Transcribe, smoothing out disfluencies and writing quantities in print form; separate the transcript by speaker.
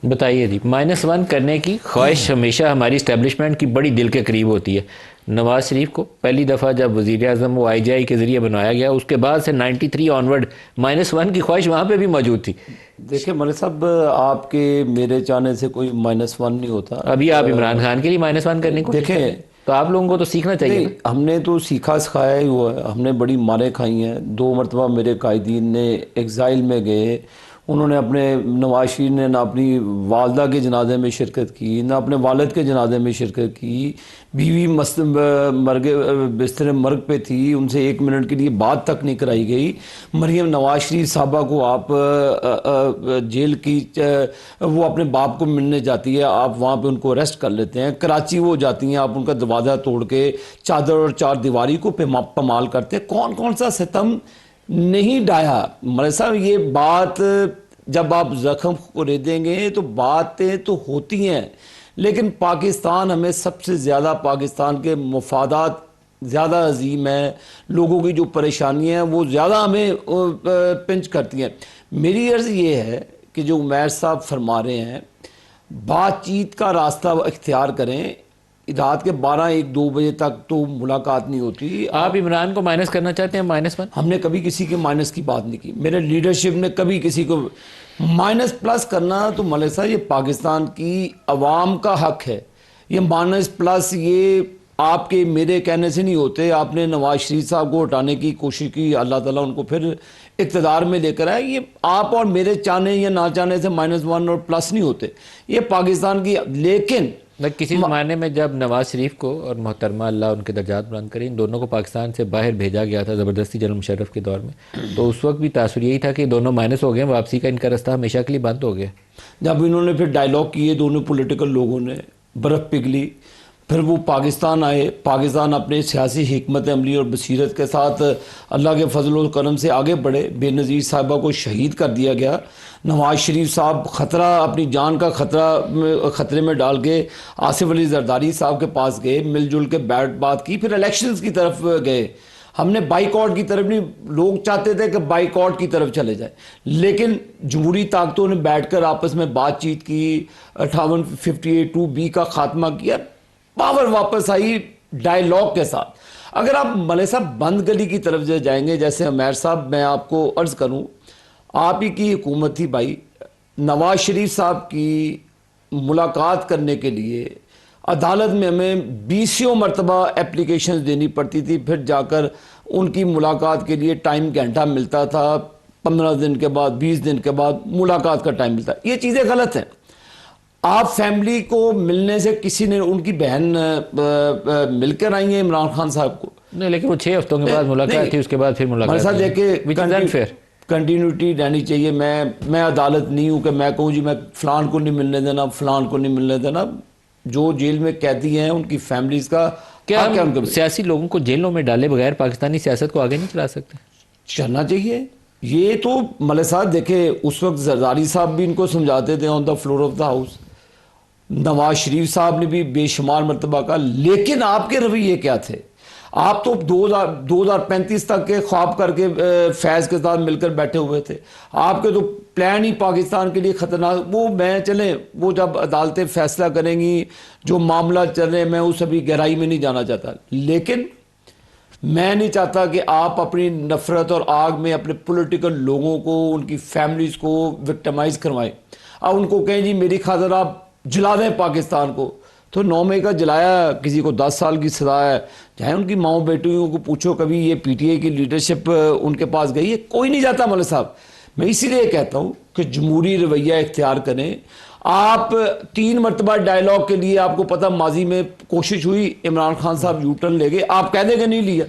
Speaker 1: بتائیے جی، -1 کرنے کی خواہش ہمیشہ ہماری اسٹیبلشمنٹ کی بڑی دل کے قریب ہوتی ہے. نواز شریف کو پہلی دفعہ جب وزیر اعظم وہ IGI کے ذریعے بنوایا گیا، اس کے بعد سے 93 آنورڈ -1 کی خواہش وہاں پہ بھی موجود تھی.
Speaker 2: دیکھیں ملک صاحب، آپ کے میرے چاہنے سے کوئی -1 نہیں ہوتا.
Speaker 1: ابھی آپ عمران خان کے لیے -1 کرنے کو
Speaker 2: دیکھیں،
Speaker 1: تو آپ لوگوں کو تو سیکھنا چاہیے.
Speaker 2: نہیں، ہم نے تو سیکھا سکھایا ہی ہوا ہے. ہم نے بڑی ماریں کھائی ہیں. 2 مرتبہ میرے قائدین نے ایگزائل میں گئے. انہوں نے اپنے نواز شریف نے نہ اپنی والدہ کے جنازے میں شرکت کی، نہ اپنے والد کے جنازے میں شرکت کی. بیوی بستر مرگ پہ تھی، ان سے 1 منٹ کے لیے بات تک نہیں کرائی گئی. مریم نواز شریف صاحبہ کو آپ جیل کی، وہ اپنے باپ کو ملنے جاتی ہے، آپ وہاں پہ ان کو اریسٹ کر لیتے ہیں. کراچی وہ جاتی ہیں، آپ ان کا دروازہ توڑ کے چادر اور 4 دیواری کو پامال کرتے ہیں. کون کون سا ستم نہیں ڈایا ملک صاحب. یہ بات جب آپ زخم خریدیں گے تو باتیں تو ہوتی ہیں، لیکن پاکستان ہمیں سب سے زیادہ، پاکستان کے مفادات زیادہ عظیم ہیں، لوگوں کی جو پریشانیاں ہیں وہ زیادہ ہمیں پنچ کرتی ہیں. میری عرض یہ ہے کہ جو عمیر صاحب فرما رہے ہیں، بات چیت کا راستہ اختیار کریں. رات کے 12-1-2 بجے تک تو ملاقات نہیں ہوتی.
Speaker 1: آپ عمران کو مائنس کرنا چاہتے ہیں -1؟
Speaker 2: ہم نے کبھی کسی کے مائنس کی بات نہیں کی. میرے لیڈرشپ نے کبھی کسی کو -+ کرنا تو ملک صاحب یہ پاکستان کی عوام کا حق ہے. یہ -+، یہ آپ کے میرے کہنے سے نہیں ہوتے. آپ نے نواز شریف صاحب کو ہٹانے کی کوشش کی، اللہ تعالیٰ ان کو پھر اقتدار میں لے کر آئے. یہ آپ اور میرے چاہنے یا نہ چاہنے سے -1 اور + نہیں ہوتے. یہ پاکستان کی، لیکن
Speaker 1: کسی زمانے میں جب نواز شریف کو اور محترمہ اللہ ان کے درجات بلند کریں، ان دونوں کو پاکستان سے باہر بھیجا گیا تھا زبردستی جنرل مشرف کے دور میں، تو اس وقت بھی تاثر یہی تھا کہ دونوں مائنس ہو گئے، واپسی کا ان کا راستہ ہمیشہ کے لیے بند ہو گیا.
Speaker 2: جب انہوں نے پھر ڈائلاگ کیے دونوں پولیٹیکل لوگوں نے، برف پگھلی. پھر وہ پاکستان آئے. پاکستان اپنے سیاسی حکمت عملی اور بصیرت کے ساتھ اللہ کے فضل و کرم سے آگے بڑھے. بے نظیر صاحبہ کو شہید کر دیا گیا. نواز شریف صاحب خطرہ، اپنی جان کا خطرے میں ڈال کے آصف علی زرداری صاحب کے پاس گئے، مل جل کے بات کی. پھر الیکشنز کی طرف گئے. ہم نے بائیکاٹ کی طرف نہیں، لوگ چاہتے تھے کہ بائیکاٹ کی طرف چلے جائے، لیکن جمہوری طاقتوں نے بیٹھ کر آپس میں بات چیت کی. 58(2)(b) کا خاتمہ کیا. پاور واپس آئی ڈائیلاگ کے ساتھ. اگر آپ ملک صاحب بند گلی کی طرف جائیں گے، جیسے عمیر صاحب، میں آپ کو عرض کروں، آپ ہی کی حکومت تھی بھائی. نواز شریف صاحب کی ملاقات کرنے کے لیے عدالت میں ہمیں 20 مرتبہ اپلیکیشنز دینی پڑتی تھی. پھر جا کر ان کی ملاقات کے لیے ٹائم گھنٹہ ملتا تھا. 15 دن کے بعد، 20 دن کے بعد ملاقات کا ٹائم ملتا. یہ چیزیں غلط ہیں. آپ فیملی کو ملنے سے، کسی نے، ان کی بہن مل کر آئی ہیں عمران خان صاحب کو.
Speaker 1: نہیں، لیکن وہ 6 ہفتوں کے بعد ملاقات تھی، اس کے بعد پھر ملاقات
Speaker 2: دیکھیں کنٹینیوٹی رہنی چاہیے. میں عدالت نہیں ہوں کہ میں کہوں جی میں فلان کو نہیں ملنے دینا، فلان کو نہیں ملنے دینا. جو جیل میں قیدی ہیں ان کی فیملیز کا
Speaker 1: کیا سیاسی لوگوں کو جیلوں میں ڈالے بغیر پاکستانی سیاست کو آگے نہیں چلا سکتے؟
Speaker 2: چلنا چاہیے. یہ تو ملک صاحب دیکھیں، اس وقت زرداری صاحب بھی ان کو سمجھاتے تھے on the floor of the house. Nawaz Sharif صاحب نے بھی بے شمار مرتبہ کہا. لیکن آپ کے رویے کیا تھے؟ آپ تو 2035 تک کے خواب کر کے فیض کے ساتھ مل کر بیٹھے ہوئے تھے. آپ کے تو پلان ہی پاکستان کے لیے خطرناک. وہ جب عدالتیں فیصلہ کریں گی، جو معاملہ چل رہے ہیں، میں اس ابھی گہرائی میں نہیں جانا چاہتا. لیکن میں نہیں چاہتا کہ آپ اپنی نفرت اور آگ میں اپنے پولیٹیکل لوگوں کو، ان کی فیملیز کو وکٹمائز کروائیں. اب ان کو کہیں جی میری خاطر آپ جلا دیں پاکستان کو. تو 9 مئی کا جلایا، کسی کو 10 سال کی سزا ہے. چاہے ان کی ماؤں بیٹیوں کو پوچھو، کبھی یہ PTI کی لیڈرشپ ان کے پاس گئی ہے؟ کوئی نہیں جاتا ملک صاحب. میں اسی لیے کہتا ہوں کہ جمہوری رویہ اختیار کریں. آپ 3 مرتبہ ڈائیلاگ کے لیے، آپ کو پتہ ماضی میں کوشش ہوئی، عمران خان صاحب یو ٹرن لے گئے. آپ کہہ دیں کہ نہیں لیا.